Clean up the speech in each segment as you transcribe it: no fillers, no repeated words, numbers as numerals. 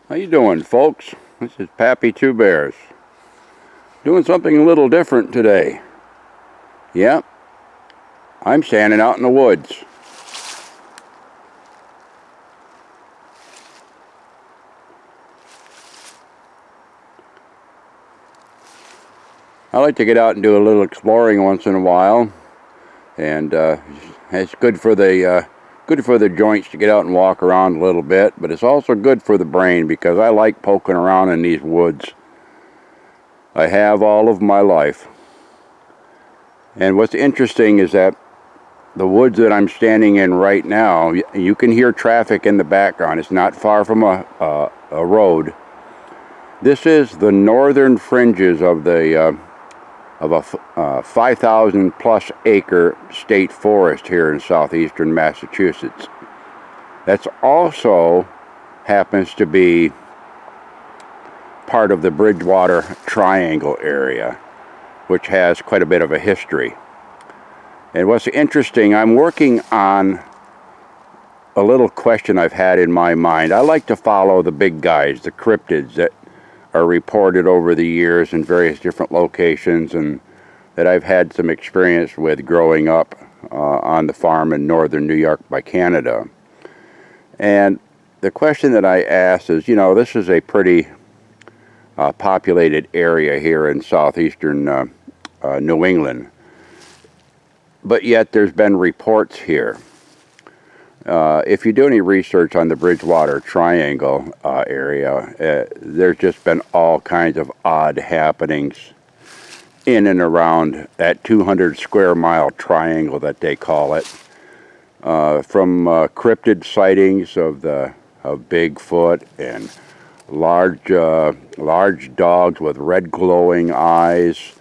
How you doing, folks? This is Pappy Two Bears. Doing something a little different today. Yep, I'm standing out in the woods. I like to get out and do a little exploring once in a while, and it's good for the joints to get out and walk around a little bit. But it's also good for the brain because I like poking around in these woods. I have all of my life. And what's interesting is that the woods that I'm standing in right now, you can hear traffic in the background. It's not far from a road. This is the northern fringes of a 5,000 plus acre state forest here in southeastern Massachusetts. That's also happens to be part of the Bridgewater Triangle area, which has quite a bit of a history. And what's interesting, I'm working on a little question I've had in my mind. I like to follow the big guys, the cryptids that are reported over the years in various different locations and that I've had some experience with growing up on the farm in northern New York by Canada. And the question that I asked is, this is a pretty populated area here in southeastern New England, but yet there's been reports here. If you do any research on the Bridgewater Triangle area, there's just been all kinds of odd happenings in and around that 200 square mile triangle that they call it, from cryptid sightings of Bigfoot and large dogs with red glowing eyes,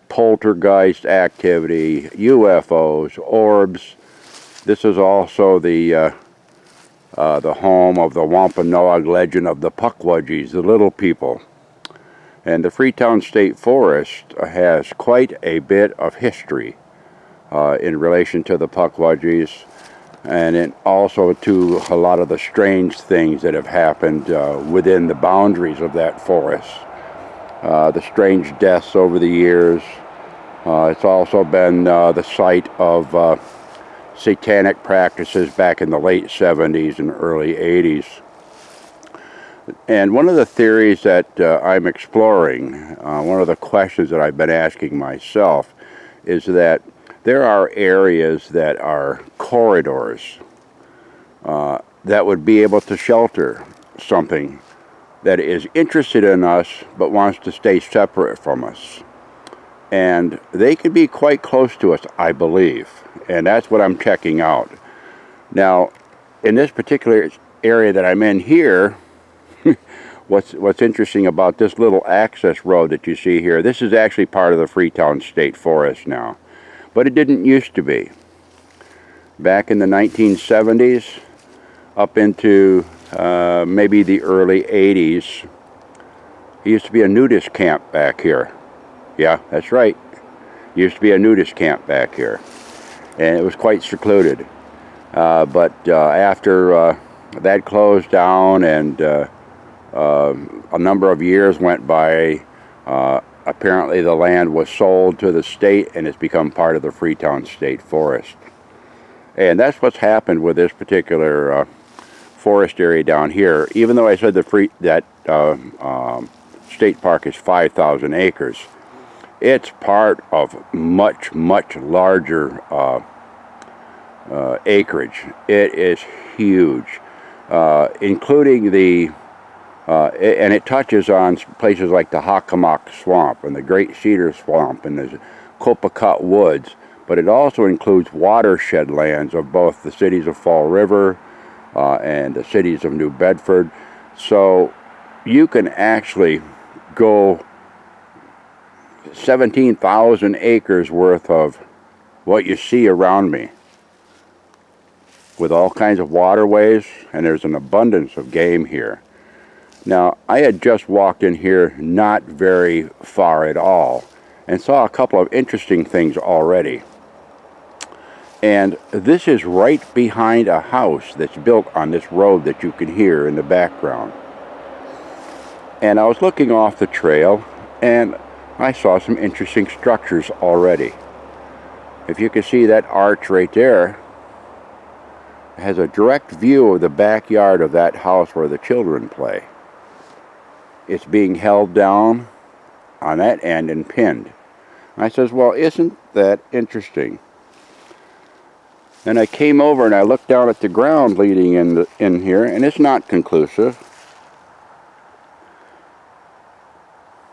poltergeist activity, UFOs, orbs. This is also the home of the Wampanoag legend of the Pukwudgies, the little people. And the Freetown State Forest has quite a bit of history in relation to the Pukwudgies, and also to a lot of the strange things that have happened within the boundaries of that forest. The strange deaths over the years. It's also been the site of satanic practices back in the late 70s and early 80s. And one of the theories that I'm exploring, one of the questions that I've been asking myself, is that there are areas that are corridors that would be able to shelter something that is interested in us but wants to stay separate from us. And they can be quite close to us, I believe. And that's what I'm checking out. Now, in this particular area that I'm in here, what's interesting about this little access road that you see here, this is actually part of the Freetown State Forest now. But it didn't used to be. Back in the 1970s, up into maybe the early 80s, there used to be a nudist camp back here. Yeah, that's right. Used to be a nudist camp back here. And it was quite secluded. But after that closed down and a number of years went by, apparently the land was sold to the state and it's become part of the Freetown State Forest. And that's what's happened with this particular forest area down here. Even though I said that state park is 5,000 acres, it's part of much, much larger acreage. It is huge, including and it touches on places like the Hockomock Swamp and the Great Cedar Swamp and the Copacut Woods, but it also includes watershed lands of both the cities of Fall River and the cities of New Bedford. So you can actually go 17,000 acres worth of what you see around me, with all kinds of waterways, and there's an abundance of game here. Now, I had just walked in here not very far at all and saw a couple of interesting things already. And this is right behind a house that's built on this road that you can hear in the background. And I was looking off the trail, and I saw some interesting structures already. If you can see that arch right there, it has a direct view of the backyard of that house where the children play. It's being held down on that end and pinned. And I says, well, isn't that interesting? And I came over and I looked down at the ground leading in here, and it's not conclusive.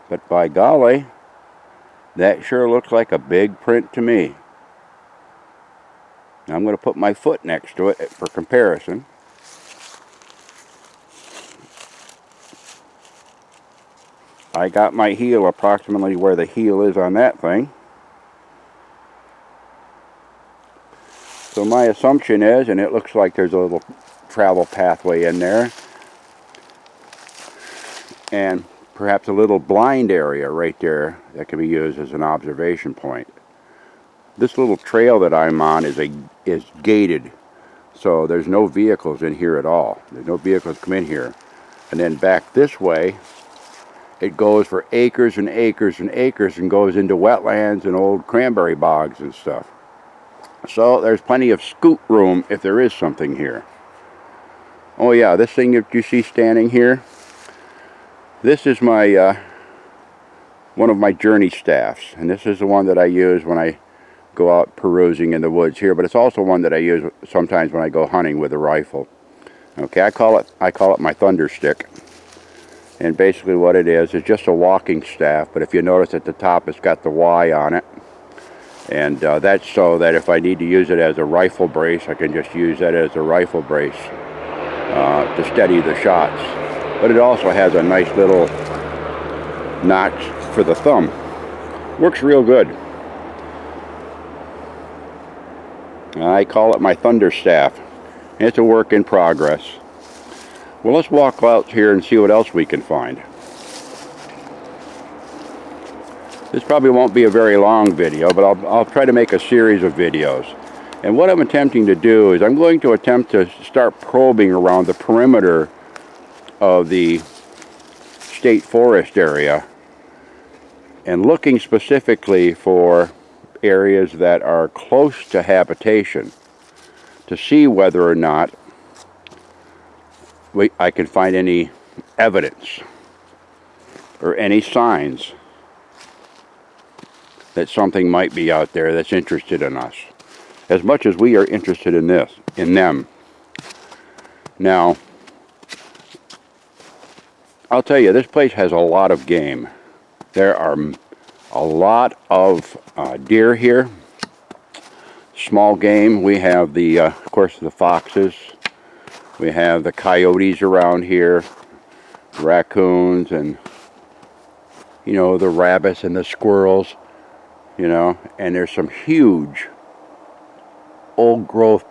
But by golly, that sure looks like a big print to me. Now I'm going to put my foot next to it for comparison. I got my heel approximately where the heel is on that thing. So my assumption is, and it looks like there's a little travel pathway in there, and perhaps a little blind area right there that can be used as an observation point. This little trail that I'm on is gated, so there's no vehicles in here at all. There's no vehicles come in here. And then back this way, it goes for acres and acres and acres and goes into wetlands and old cranberry bogs and stuff. So there's plenty of scoot room if there is something here. Oh yeah, this thing that you see standing here, this is my one of my journey staffs, and this is the one that I use when I go out perusing in the woods here, but it's also one that I use sometimes when I go hunting with a rifle. Okay, I call it my thunder stick. And basically what it is just a walking staff, but if you notice at the top it's got the Y on it. And that's so that if I need to use it as a rifle brace, I can just use that as a rifle brace to steady the shots. But it also has a nice little notch for the thumb. Works real good. I call it my thunder staff. It's a work in progress. Well, let's walk out here and see what else we can find. This probably won't be a very long video, but I'll try to make a series of videos. And what I'm attempting to do is I'm going to attempt to start probing around the perimeter of the state forest area and looking specifically for areas that are close to habitation to see whether or not I can find any evidence or any signs that something might be out there that's interested in us, as much as we are interested in them. Now, I'll tell you, this place has a lot of game. There are a lot of deer here, small game. We have the, of course, the foxes. We have the coyotes around here, raccoons, and, you know, the rabbits and the squirrels, you know, and there's some huge old growth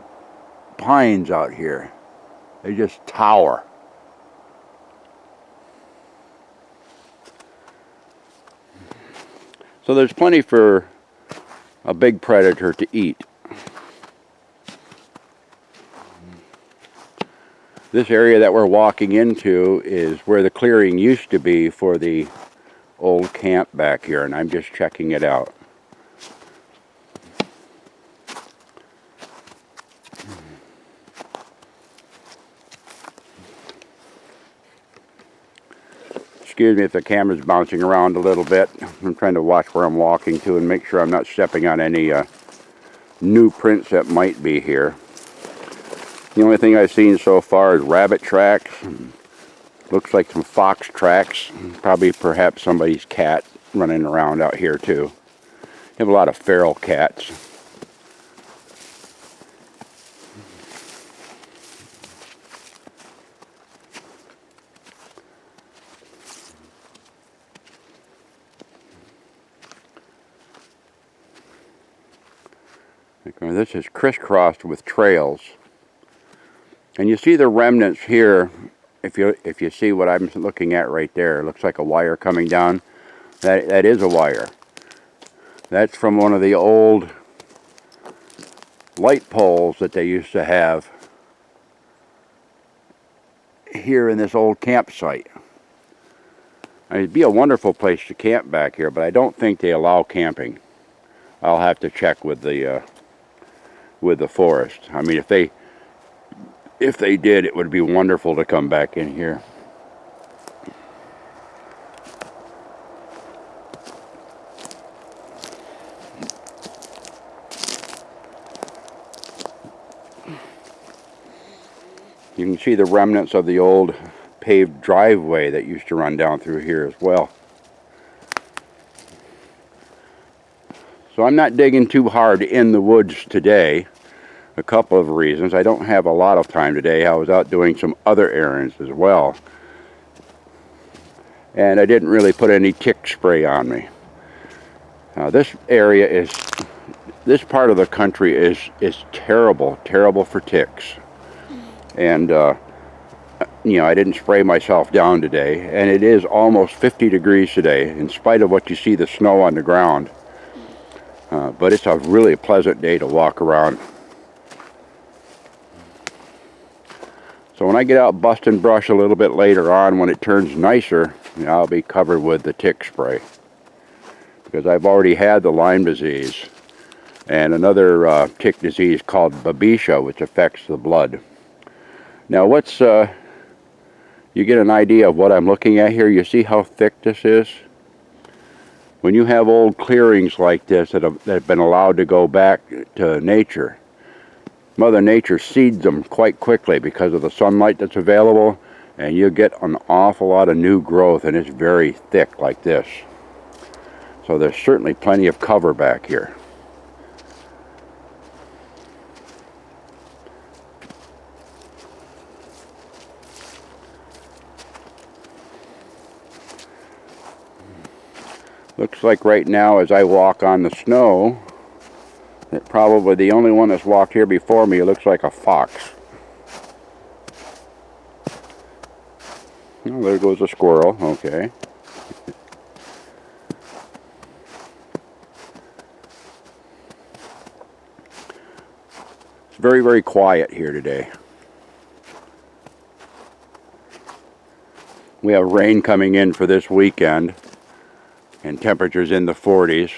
pines out here. They just tower. So there's plenty for a big predator to eat. This area that we're walking into is where the clearing used to be for the old camp back here, and I'm just checking it out. Excuse me if the camera's bouncing around a little bit. I'm trying to watch where I'm walking to and make sure I'm not stepping on any new prints that might be here. The only thing I've seen so far is rabbit tracks. Looks like some fox tracks. Probably perhaps somebody's cat running around out here too. You have a lot of feral cats. This is crisscrossed with trails. And you see the remnants here, if you see what I'm looking at right there. It looks like a wire coming down. That is a wire. That's from one of the old light poles that they used to have here in this old campsite. It'd be a wonderful place to camp back here, but I don't think they allow camping. I'll have to check with the forest. I mean, if they did, it would be wonderful to come back in here. You can see the remnants of the old paved driveway that used to run down through here as well. So I'm not digging too hard in the woods today. A couple of reasons. I don't have a lot of time today. I was out doing some other errands as well. And I didn't really put any tick spray on me. This part of the country is terrible for ticks. And, I didn't spray myself down today. And it is almost 50 degrees today, in spite of what you see, the snow on the ground. But it's a really pleasant day to walk around. So when I get out busting brush a little bit later on, when it turns nicer, I'll be covered with the tick spray. Because I've already had the Lyme disease and another tick disease called babesia, which affects the blood. Now you get an idea of what I'm looking at here. You see how thick this is? When you have old clearings like this that have been allowed to go back to nature, Mother Nature seeds them quite quickly because of the sunlight that's available, and you get an awful lot of new growth, and it's very thick like this. So there's certainly plenty of cover back here. Looks like right now as I walk on the snow, that probably the only one that's walked here before me looks like a fox. Oh, there goes a squirrel. Okay. It's very quiet here today. We have rain coming in for this weekend, and temperatures in the 40s,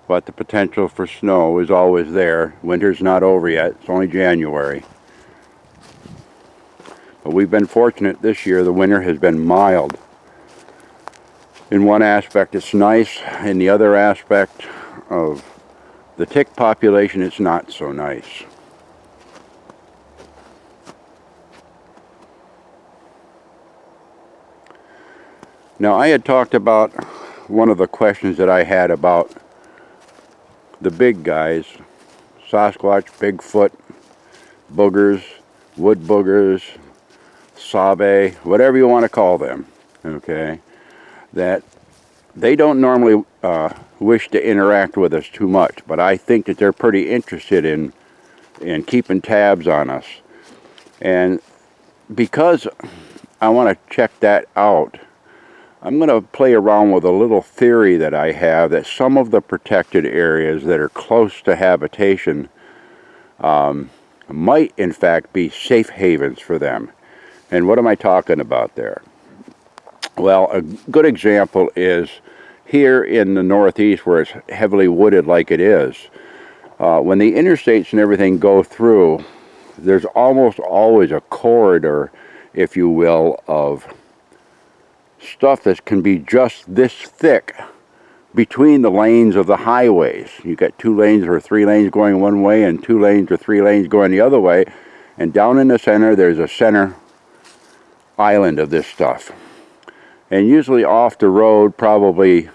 but the potential for snow is always there. Winter's not over yet. It's only January. But we've been fortunate this year. The winter has been mild. In one aspect, it's nice. In the other aspect of the tick population, it's not so nice. Now, I had talked about one of the questions that I had about the big guys, Sasquatch, Bigfoot, boogers, wood boogers, sabe, whatever you want to call them, okay, that they don't normally wish to interact with us too much, but I think that they're pretty interested in keeping tabs on us. And because I want to check that out, I'm going to play around with a little theory that I have that some of the protected areas that are close to habitation might in fact be safe havens for them. And what am I talking about there? Well, a good example is here in the Northeast where it's heavily wooded like it is. When the interstates and everything go through, there's almost always a corridor, if you will, of stuff that can be just this thick between the lanes of the highways. You got 2 lanes or 3 lanes going one way and 2 lanes or 3 lanes going the other way, and down in the center there's a center island of this stuff. And usually off the road, probably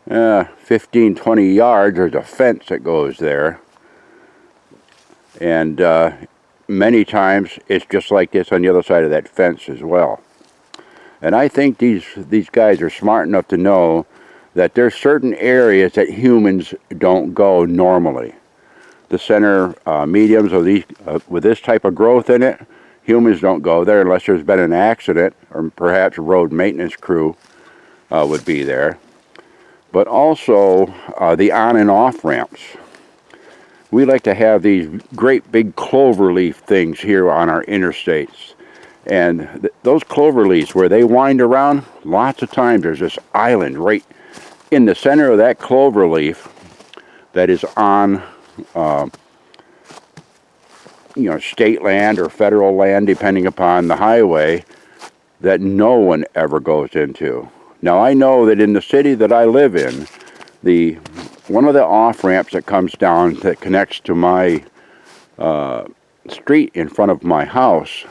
15-20 yards, there's a fence that goes there, and many times it's just like this on the other side of that fence as well. And I think these guys are smart enough to know that there's certain areas that humans don't go normally. The center mediums of these with this type of growth in it, humans don't go there unless there's been an accident, or perhaps a road maintenance crew would be there. But also the on and off ramps. We like to have these great big clover leaf things here on our interstates. And those clover leaves, where they wind around, lots of times there's this island right in the center of that clover leaf that is on state land or federal land, depending upon the highway, that no one ever goes into. Now, I know that in the city that I live in, one of the off-ramps that comes down that connects to my street in front of my house,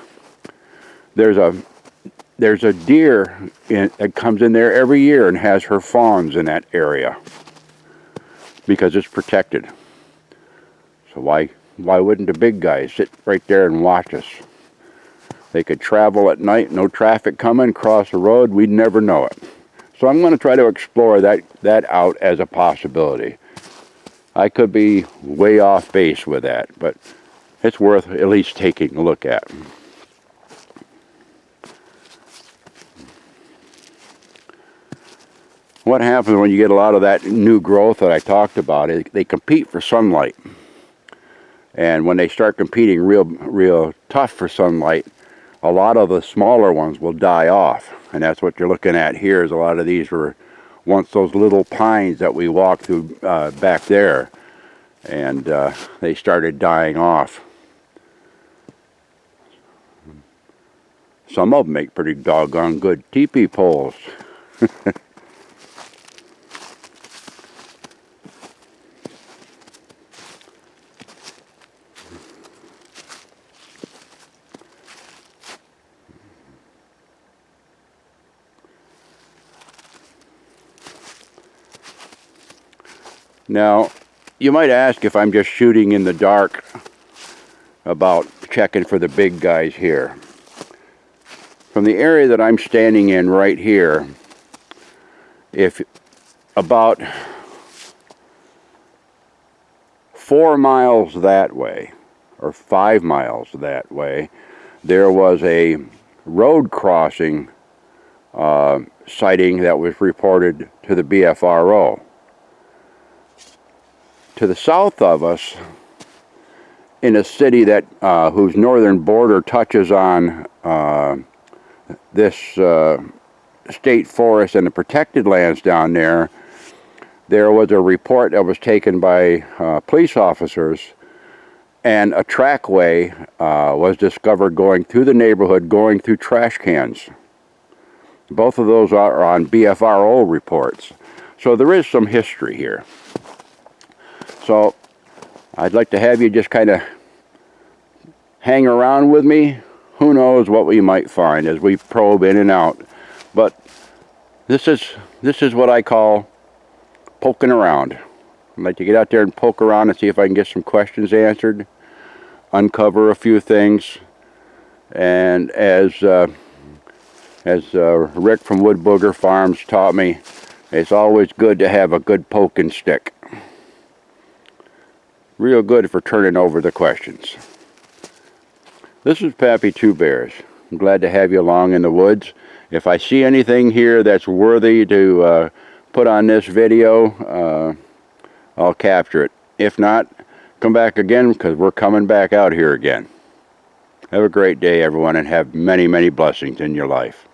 there's a deer that comes in there every year and has her fawns in that area because it's protected. So why wouldn't the big guys sit right there and watch us? They could travel at night, no traffic coming, cross the road, we'd never know it. So I'm going to try to explore that out as a possibility. I could be way off base with that, but it's worth at least taking a look at. What happens when you get a lot of that new growth that I talked about is they compete for sunlight. And when they start competing real tough for sunlight, a lot of the smaller ones will die off. And that's what you're looking at here, is a lot of these were once those little pines that we walked through back there. And they started dying off. Some of them make pretty doggone good teepee poles. Now, you might ask if I'm just shooting in the dark about checking for the big guys here. From the area that I'm standing in right here, if about 4 miles that way, or 5 miles that way, there was a road crossing sighting that was reported to the BFRO. To the south of us, in a city that whose northern border touches on this state forest and the protected lands down there, there was a report that was taken by police officers, and a trackway was discovered going through the neighborhood, going through trash cans. Both of those are on BFRO reports. So there is some history here. So I'd like to have you just kind of hang around with me. Who knows what we might find as we probe in and out. But this is what I call poking around. I'd like to get out there and poke around and see if I can get some questions answered, uncover a few things, and as Rick from Wood Booger Farms taught me, it's always good to have a good poking stick. Real good for turning over the questions. This is Pappy Two Bears. I'm glad to have you along in the woods. If I see anything here that's worthy to put on this video, I'll capture it. If not, come back again, because we're coming back out here again. Have a great day, everyone, and have many, many blessings in your life.